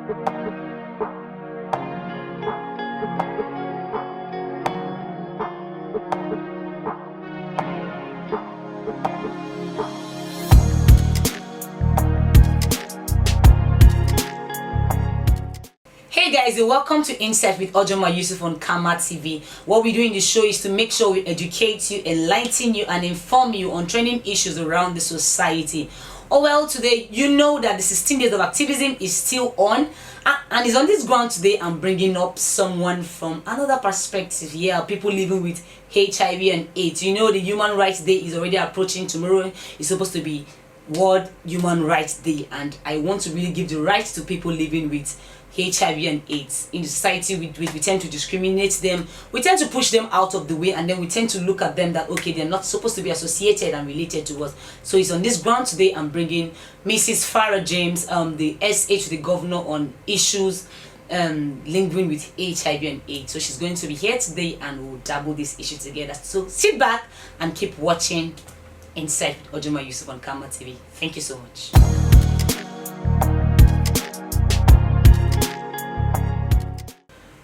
Hey guys, and welcome to Insight with Ojoma Yusuf on Kama TV. What we do in the show is to make sure we educate you, enlighten you, and inform you on trending issues around the society. Oh well, today you know that the 16 days of activism is still on, and it's on this ground today. I'm bringing up someone from another perspective. Yeah, people living with HIV and AIDS. You know, the Human Rights Day is already approaching. Tomorrow is supposed to be World Human Rights Day, and I want to really give the rights to people living with HIV and AIDS. In the society, we tend to discriminate them, we tend to push them out of the way, and then we tend to look at them that, okay, they're not supposed to be associated and related to us. So it's on this ground today I'm bringing Mrs. Farah James, the SH, the governor on issues living with HIV and AIDS. So she's going to be here today and we'll dabble this issue together. So sit back and keep watching Inside Ojoma Yusuf on Kama TV. Thank you so much.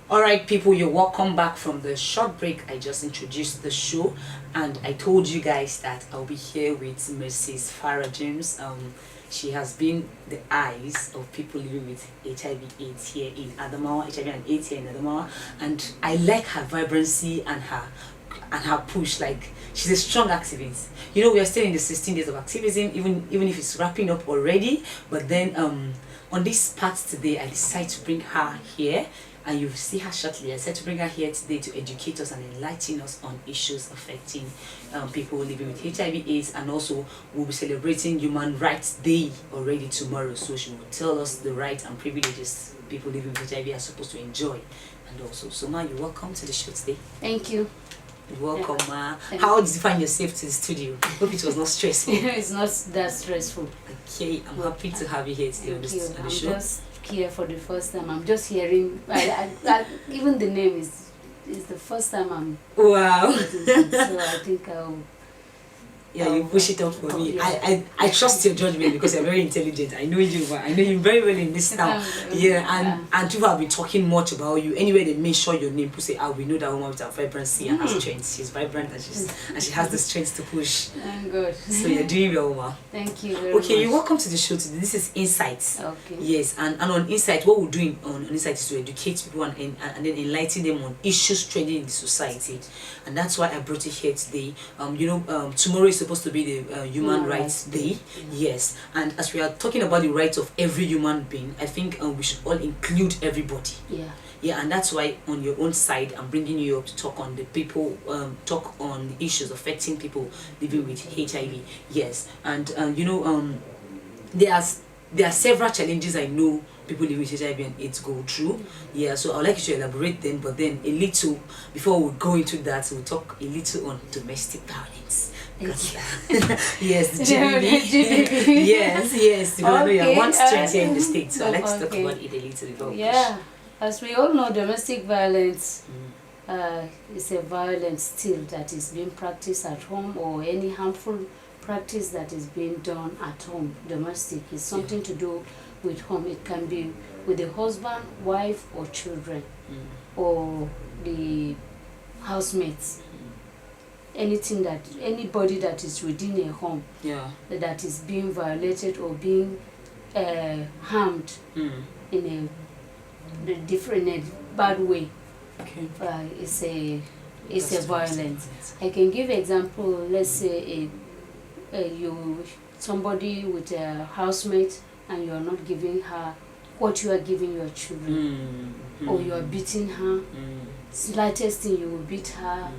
Alright people, you're welcome back from the short break. I just introduced the show and I told you guys that I'll be here with Mrs. Farah James. She has been the eyes of people living with HIV AIDS here in Adamawa, HIV and AIDS here in Adamawa, and I like her vibrancy and her push. Like, she's a strong activist. You know, we are still in the 16 days of activism, even if it's wrapping up already, but then on this part today I decided to bring her here. And you'll see her shortly. I said to bring her here today to educate us and enlighten us on issues affecting people living with HIV AIDS, and also we'll be celebrating Human Rights Day already tomorrow. So she will tell us the rights and privileges people living with HIV are supposed to enjoy. And also, so Ma, you're welcome to the show today. Thank you. You're welcome, Ma. How did you find yourself to the studio? Hope it was not stressful. It's not that stressful. Okay, I'm happy to have you here today on the show. Just here for the first time. I'm just hearing. Even the name is the first time I'm. Wow. So I think I'll. Yeah, you push it up for me. Yeah. I trust your judgment because you're very intelligent. I know you, but I know you very well in this town. Yeah, and people have been talking much about you. Anyway, they mention your name. People say, "Ah, we know that woman with her vibrancy and her strength. She's vibrant and she has the strength to push." I'm good. So you're doing well, Ma. Thank you very much. Okay, you're welcome to the show today. This is Insights. Okay. Yes, and on Insight, what we're doing on Insight is to educate people and then enlighten them on issues trending in the society, and that's why I brought you here today. Tomorrow is supposed to be the Human Rights Day. Yes, and as we are talking about the rights of every human being, I think we should all include everybody. Yeah, and that's why on your own side I'm bringing you up to talk on the people, talk on the issues affecting people living with HIV. Yes, and there are several challenges I know people living with HIV and AIDS go through. Yeah, so I'd like you to elaborate them, but then a little, before we go into that, we'll talk a little on domestic violence. Yes, the GBV. yes. Because I know you have one strength here in the States, so I'd like to talk about it a little before. Yeah, as we all know, domestic violence is a violence still that is being practiced at home, or any harmful practice that is being done at home. Domestic is something to do with home. It can be with the husband, wife, or children, or the housemates. Anybody that is within a home that is being violated or being harmed in a bad way. Okay. It's a violence. I can give example. Let's say somebody with a housemate and you are not giving her what you are giving your children, or you are beating her. Slightest thing you will beat her.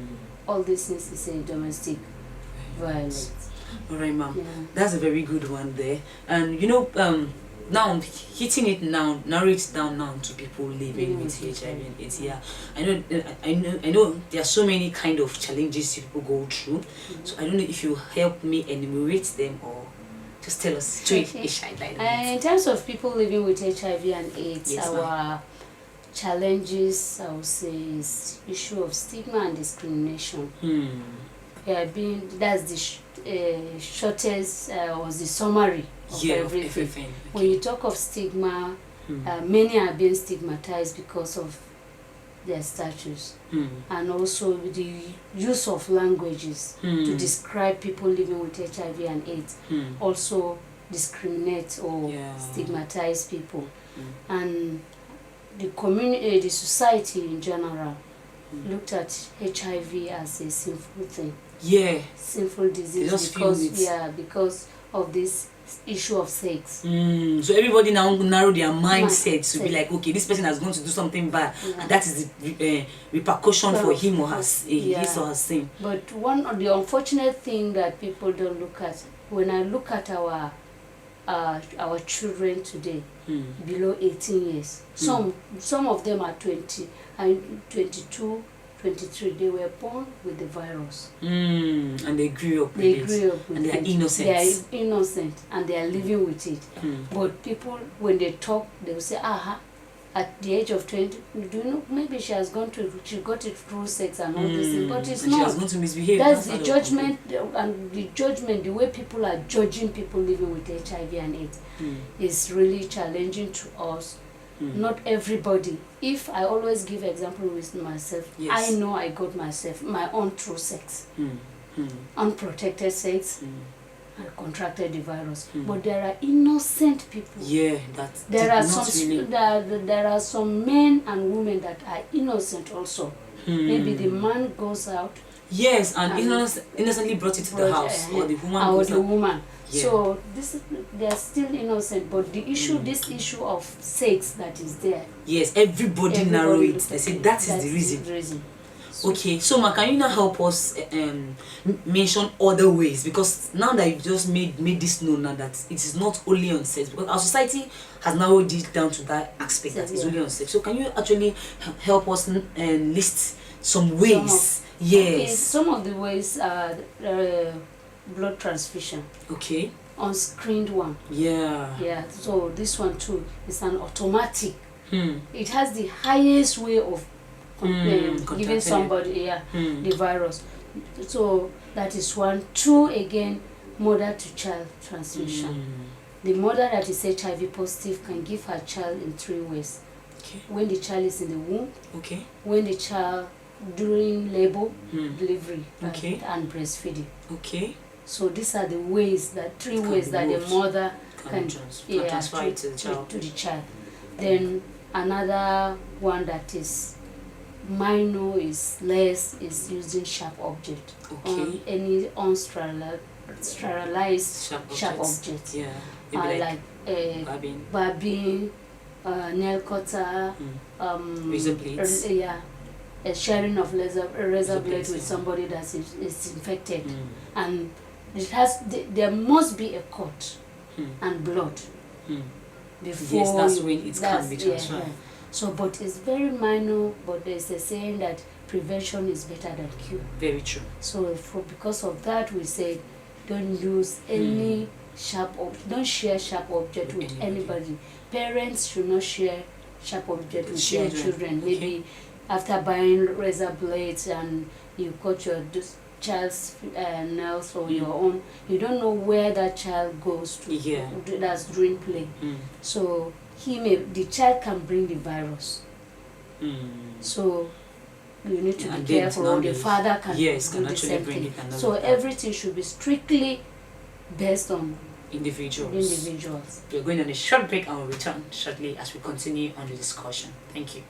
All these things is a domestic violence. Alright, ma'am. Yeah. That's a very good one there. And now hitting it now, narrow it down now to people living with HIV and AIDS. Yeah, I know there are so many kind of challenges people go through. So I don't know if you help me enumerate them or just tell us straight. In terms of people living with HIV and AIDS, yes, our challenges, I would say, is issue of stigma and discrimination. That's the shortest was the summary of everything. When you talk of stigma, Many are being stigmatized because of their status, and also the use of languages to describe people living with HIV and AIDS also discriminate or stigmatize people, and the community, the society in general, looked at HIV as a sinful thing. Sinful disease because of this issue of sex. So everybody now narrow their mindset to be like, okay, this person has gone to do something bad, and that is the repercussion for him or her, his or her sin. But one of the unfortunate thing that people don't look at, when I look at our children today, below 18 years, some of them are 20 and 22, 23, they were born with the virus. And they grew up with it. And they are innocent. They are innocent and they are living with it. But people, when they talk, they will say, at the age of 20, do you know, maybe she got it through sex and all this thing, but it's not. She was going to misbehave. That's the judgment, and the judgment, the way people are judging people living with HIV and AIDS is really challenging to us. Not everybody. If I always give example with myself, I know I got myself my own through sex, unprotected sex. I contracted the virus, but there are innocent people. There are some men and women that are innocent also. Maybe the man goes out. And innocently brought it to the house, or the woman. So they are still innocent, but the issue, this issue of sex that is there. Everybody narrow it. They say that is the reason. Okay, so Ma, can you now help us mention other ways? Because now that you've just made this known now that it is not only on sex, because our society has narrowed it down to that aspect that it's only on sex. So can you actually help us list some ways? Okay, some of the ways are blood transfusion. Okay. Unscreened one. So this one too is an automatic. It has the highest way of giving somebody the virus. So that is one. Two, again, mother to child transmission. The mother that is HIV positive can give her child in 3 ways. When the child is in the womb, when the child during labor, delivery, and breastfeeding. So these are the ways, that 3 ways that the mother can transfer it to the child. Then another one that is minor, is less, is using sharp object on any unsterilized sharp object. Like barbing, nail cutter, razor blades. A sharing of razor blade with somebody that is infected, and there must be a cut and blood before. That's when it can be transferred. So, but it's very minor. But there's a saying that prevention is better than cure. Very true. So, because of that, we say don't use any don't share sharp object with anybody. Parents should not share sharp object with their children. Maybe after buying razor blades and you cut your child's nails or your own, you don't know where that child goes to. That's during play. So the child can bring the virus. So you need to be careful, or the father can do the same thing. So everything should be strictly based on individuals. We're going on a short break and we'll return shortly as we continue on the discussion. Thank you.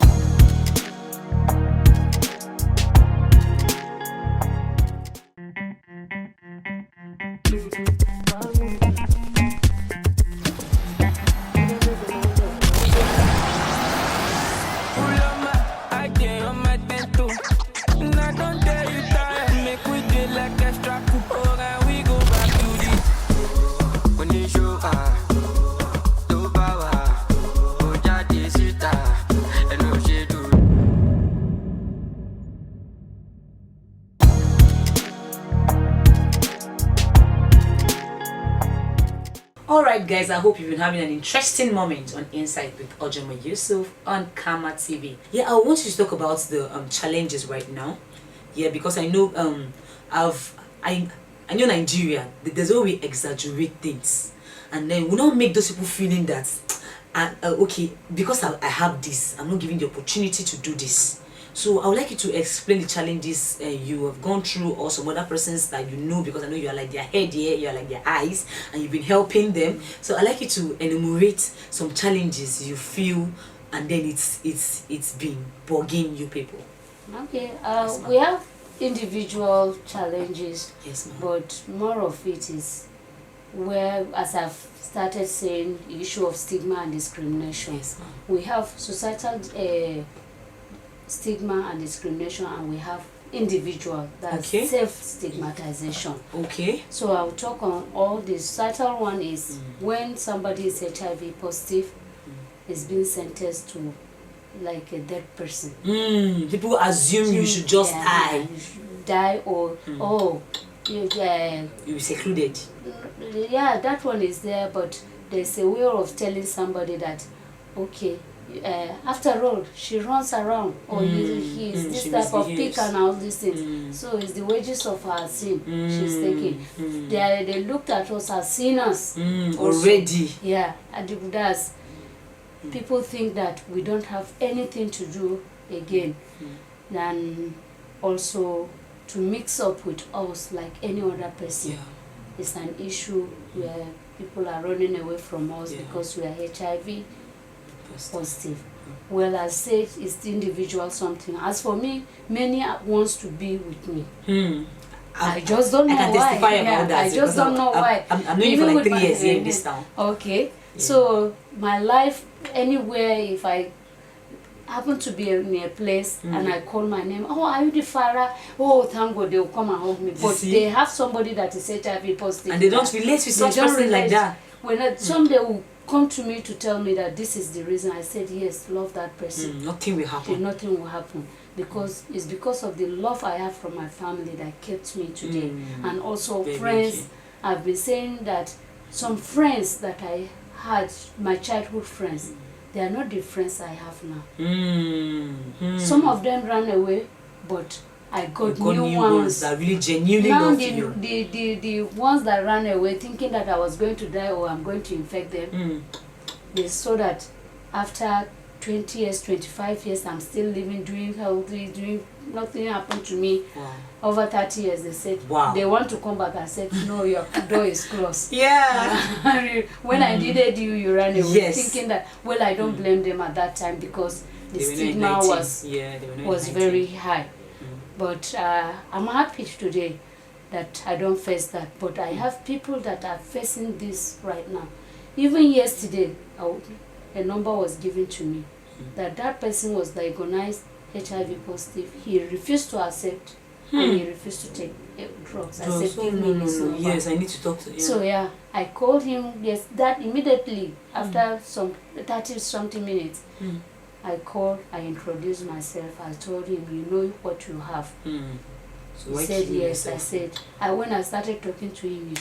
Alright guys, I hope you've been having an interesting moment on Insight with Ojoma Yusuf on Kama TV. I want you to talk about the challenges right now. Because I know I know Nigeria, there's always we exaggerate things, and then we don't make those people feeling that And okay, because I have this, I'm not giving the opportunity to do this. So I would like you to explain the challenges you have gone through, or some other persons that you know, because I know you are like their head here, you are like their eyes, and you've been helping them. So I'd like you to enumerate some challenges you feel, and then it's been bugging you people. Okay, we have individual challenges, Yes, ma'am. but more of it is where, as I've started saying, the issue of stigma and discrimination. Yes, ma'am. We have societal stigma and discrimination, and we have individual, that's Okay. self-stigmatization. Okay. So I'll talk on all this. Societal one is when somebody is HIV positive, is being sentenced to like a dead person. People assume you should just die. You should die, or you You'll be secluded. yeah, that one is there, but there's a way of telling somebody that, okay, after all, she runs around, or he is this she type of misbehaves. pick and all these things. So it's the wages of her sin she's taking. They looked at us as sinners Already. Yeah, and that's people think that we don't have anything to do again than also to mix up with us like any other person. Yeah. It's an issue where people are running away from us because we are HIV positive. Well, as said, it's the individual something. As for me, many wants to be with me. I just don't know why. I can testify about that. I just don't know why. I'm knowing you for like 3 years here in this town. Okay. So my life, anywhere, if I happen to be in a place and I call my name, oh, are you the Farah? Oh, thank God, they'll come and hug me. But they have somebody that is HIV positive. And they don't relate with such person like that. When someday will come to me to tell me that this is the reason, I said, yes, love that person. Nothing will happen. Nothing will happen. Because it's because of the love I have from my family that kept me today. And also friends. I've been saying that some friends that I had, my childhood friends, they are not the friends I have now. Some of them ran away, but I got new ones that really genuinely now love you. The ones that ran away thinking that I was going to die or I'm going to infect them, they saw that after 20 years, 25 years, I'm still living, doing healthy, nothing happened to me. Wow. Over 30 years, they said, they want to come back. I said, no, your door is closed. Yeah. When I needed you, you ran away. Yes. Thinking that, well, I don't blame them at that time because the stigma was very high. But I'm happy today that I don't face that. But I have people that are facing this right now. Even yesterday, a number was given to me that person was diagnosed HIV positive. He refused to accept and he refused to take drugs. I said, give me his number. Yes, I need to talk to him. So yeah, I called him. Yes, that immediately after some 30-something minutes, I called, I introduced myself, I told him, you know what you have. So he said yes. I said, when I started talking to him,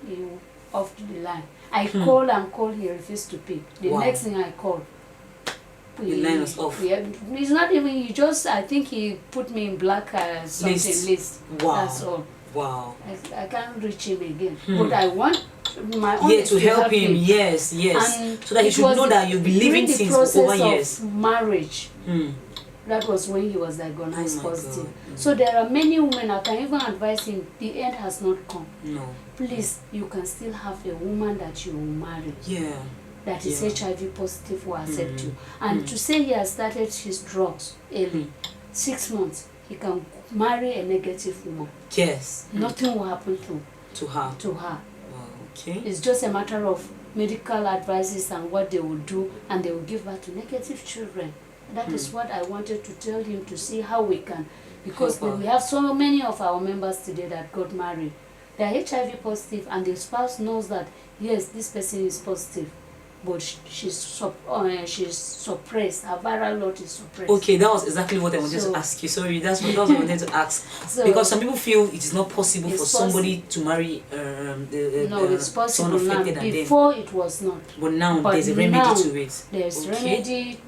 he off the line. I called and called, he refused to pick. The next thing I called, the line was off. He's not even, I think he put me in black list. Wow. That's all. Wow. I can't reach him again. But I want my own to help him. Yes. And so that he should know that you've been living since over years. Marriage. That was when he was diagnosed positive. So there are many women, I can even advise him, the end has not come. No. Please, you can still have a woman that you will marry. Yeah. That is HIV positive will accept you. And to say he has started his drugs early, 6 months, he can marry a negative woman. Yes. Nothing will happen to her. Wow, okay. It's just a matter of medical advices and what they will do, and they will give birth to negative children. That is what I wanted to tell him, to see how we can, because we have so many of our members today that got married. They are HIV positive and the spouse knows that, yes, this person is positive, but she's suppressed, her viral load is suppressed. Okay, that was exactly what I wanted to ask you. Sorry, that's what I wanted to ask. Because some people feel it is not possible for somebody to marry no, it's possible now. Before it was not. But now there's a remedy to it. There's remedy.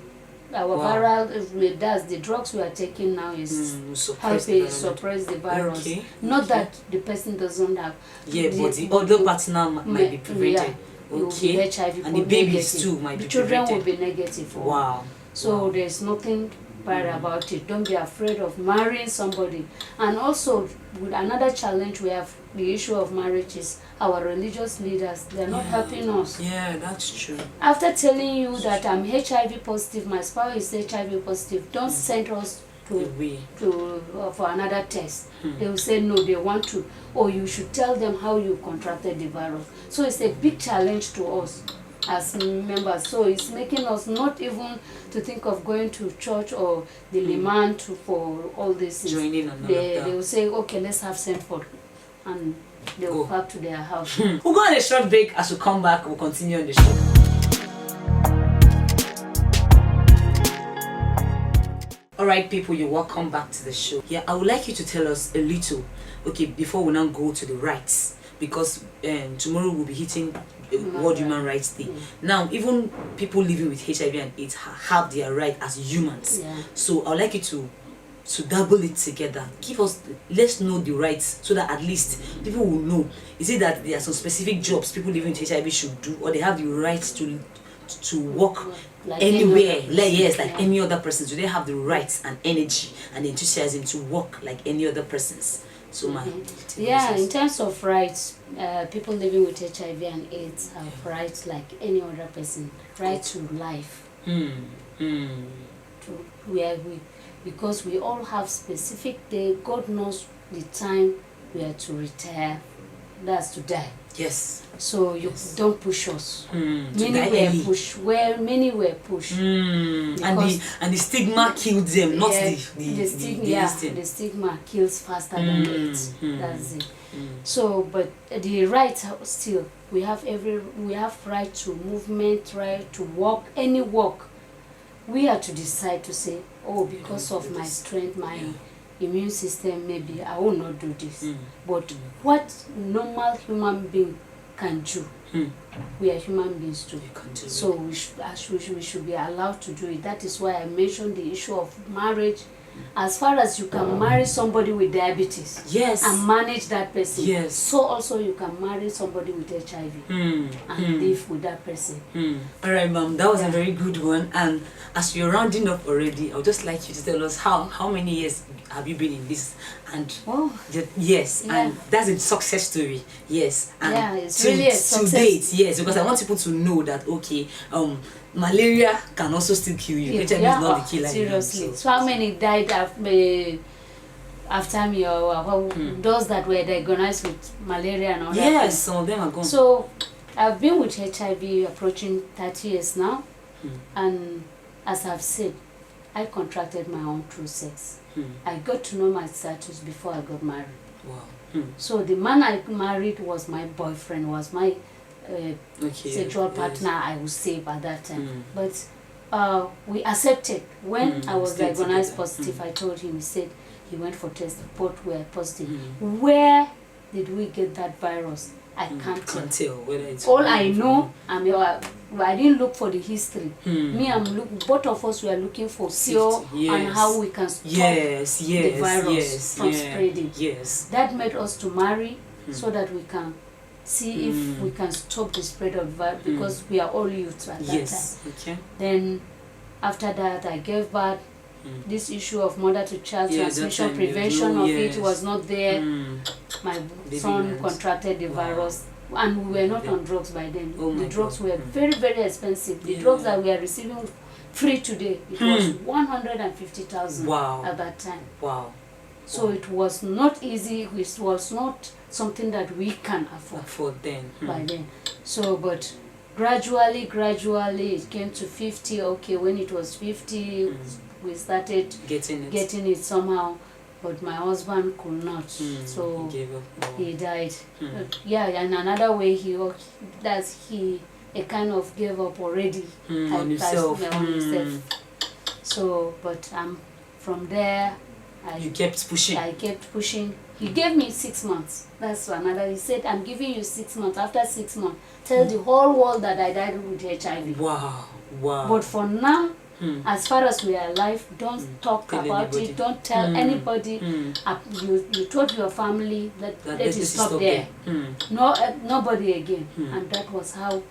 Our viral, that's the drugs we are taking now is helping suppress the virus. Not that the person doesn't have. Yeah, but the other partner might be prevented. you will be HIV and the babies negative. too might The be children will prevented. be negative. Wow. So there's nothing bad about it. Don't be afraid of marrying somebody. And also, with another challenge we have, the issue of marriage is our religious leaders. They're not helping us. Yeah, that's true. After telling you that I'm HIV positive, my spouse is HIV positive, don't send us for another test. They will say no, they want to, or you should tell them how you contracted the virus. So it's a big challenge to us as members. So it's making us not even to think of going to church or the liman for all this. Joining on they will say, okay, let's have Senford, and they will go back to their house. We'll go on a short break. As we come back, we'll continue on the show. Alright people, you're welcome back to the show. Yeah, I would like you to tell us a little, okay, before we now go to the rights, because tomorrow we'll be hitting World Human Rights Day. Now, even people living with HIV and AIDS have their right as humans. So I would like you to double it together. Let's know the rights, so that at least people will know. Is it that there are some specific jobs people living with HIV should do, or they have the right to work like anywhere, like any other person? Do they have the rights and energy and enthusiasm to work like any other persons? So in terms of rights, people living with HIV and AIDS have rights like any other person. Right to life. Because we all have specific day. God knows the time we are to retire. That's to die. Yes. So you don't push us. Many were pushed. And the stigma killed them, not the stigma kills faster than AIDS. That's it. So, but the right still, we have right to movement, right to walk, any walk. We are to decide to say, oh, because of my strength, my immune system, maybe I will not do this. But what normal human being can do, we are human beings too. So we should be allowed to do it. That is why I mentioned the issue of marriage. As far as you can marry somebody with diabetes, and manage that person, so also you can marry somebody with HIV and live with that person. All right, ma'am, that was a very good one. And as we're rounding up already, I would just like you to tell us how many years have you been in this? And and that's a success story. And it's really a success. To date, because I want people to know that malaria can also still kill you. HIV is not the killer. Seriously. So how many died after me, or those that were diagnosed with malaria and all that? Yes, some of them are gone. So I've been with HIV approaching 30 years now, and as I've said, I contracted my own through sex. I got to know my status before I got married. Wow. So the man I married was my boyfriend, was my sexual partner, I would say, by that time. But we accepted. When I was diagnosed positive, I told him, he said he went for tests, both were positive. Where did we get that virus? I can't tell whether it's all I know. I didn't look for the history. Both of us were looking for cure and how we can stop the virus from spreading. That made us to marry so that we can see if we can stop the spread of virus, because we are all youths at that time. Then after that, I gave birth. This issue of mother-to-child transmission prevention of it was not there. My son contracted the virus, and we were not on drugs by then. The drugs were very, very expensive. The drugs that we are receiving free today, it was 150,000 at that time. Wow. So it was not easy. It was not something that we can afford then. By then. So, but gradually it came to 50. Okay, when it was 50, we started getting it somehow. But my husband could not, so he died. And another way he kind of gave up already on himself. So, but from there, you kept pushing. I kept pushing. He gave me 6 months. That's another. He said, "I'm giving you 6 months. After 6 months, tell the whole world that I died with HIV." Wow. But for now, as far as we are alive, don't talk about it. Don't tell anybody. You told your family that let it stop there. Nobody again. And that was how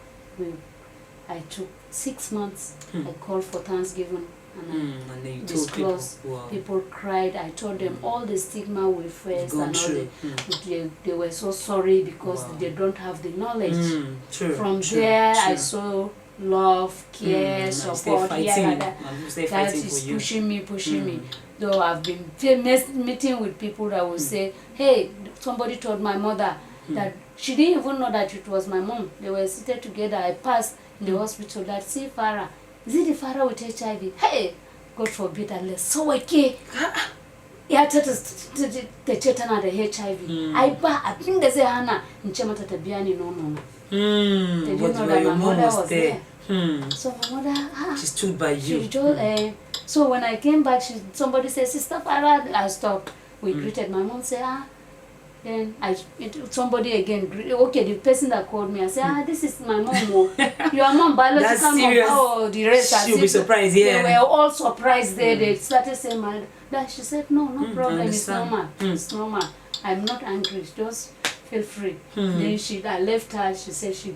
I took 6 months. I called for Thanksgiving and And then you told disclosed. people. Wow. People cried. I told them all the stigma we faced Gone and all through. they were so sorry because Wow. they don't have the knowledge. True. From True, there, I true. saw love, care, And stay support. fighting. And stay That fighting is for you. pushing me. Though I've been famous meeting with people that will say, hey, somebody told my mother that she didn't even know that it was my mom. They were seated together. I passed in the hospital that, see Farah, is it the Farah with HIV? Hey, God forbid, unless so okay. Ya ta ce tana da HIV. Ai ba abin da zai hana in ce mata ta biya ni nono na. They didn't know that my mother was there. So my mother, she stood by you. She told, so when I came back, somebody said, Sister Farah, I stopped. We greeted. My mom said, then somebody again, okay, the person that called me, I said, this is my mom. Your mom, biological mom. Oh, the rest. She'll be surprised, yeah. They were all surprised there. They started saying, that she said, no problem, it's normal. It's normal. I'm not angry, just feel free. Then I left her, she said she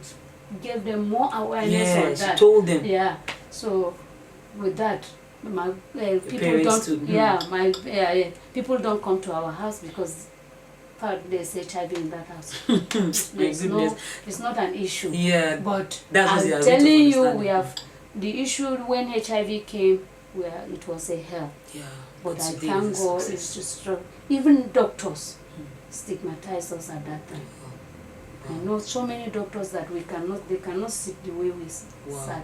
gave them more awareness on that. She told them. Yeah. So with that, my people don't. People don't come to our house because there's HIV in that house. It's not an issue. Yeah. But I'm telling you, we have the issue when HIV came, where it was a hell. Yeah. But I thank God, it's just even doctors stigmatized us at that time. I know so many doctors that they cannot sit the way we sat.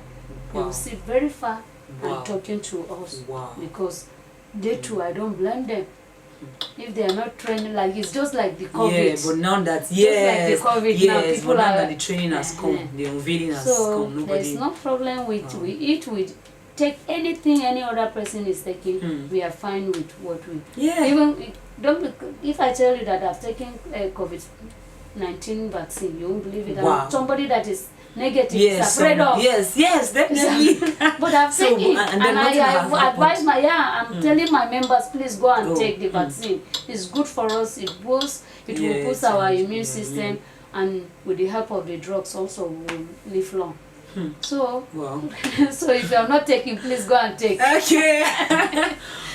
They will sit very far and talking to us because they too, I don't blame them. If they are not trained, like it's just like the COVID. Yeah, but now that just like the COVID, now people but now that the training has come, the unveiling has come. There's no problem with we eat, we take anything any other person is taking. We are fine with what we. Yeah. Even if I tell you that I've taken COVID-19 vaccine, you won't believe it. I'm somebody that is negative, afraid of. Yes, definitely. But I've taken it, and I advise I'm telling my members, please go and take the vaccine. It's good for us. It will boost our immune system, and with the help of the drugs, also we will live long. So, so if you're not taking, please go and take. Okay.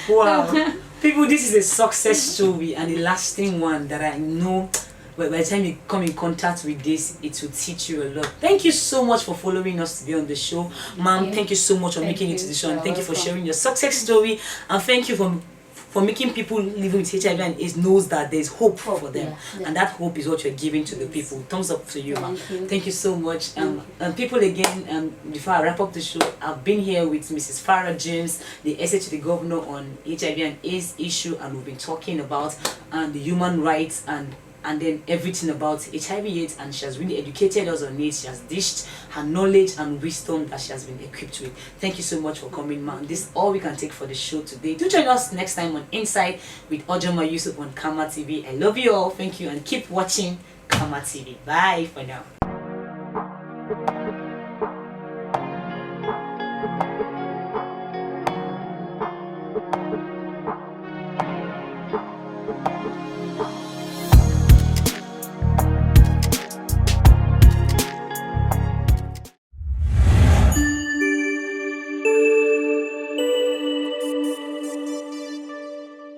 Wow. People, this is a success story and a lasting one that I know. But by the time you come in contact with this, it will teach you a lot. Thank you so much for following us today on the show. Ma'am, thank you so much for making it to the show. And thank you for sharing your success story. And thank you for making people living with HIV and AIDS knows that there's hope for them. And that hope is what you're giving to the people. Thumbs up to you, ma'am. Thank you so much. And people, again, before I wrap up the show, I've been here with Mrs. Farah James, the essay to the governor on HIV and AIDS issue, and we've been talking about the human rights and then everything about HIV AIDS, and she has really educated us on it. She has dished her knowledge and wisdom that she has been equipped with. Thank you so much for coming, ma'am. This is all we can take for the show today. Do join us next time on Inside with Ojoma Yusuf on Kama TV. I love you all. Thank you, and keep watching Kama TV. Bye for now.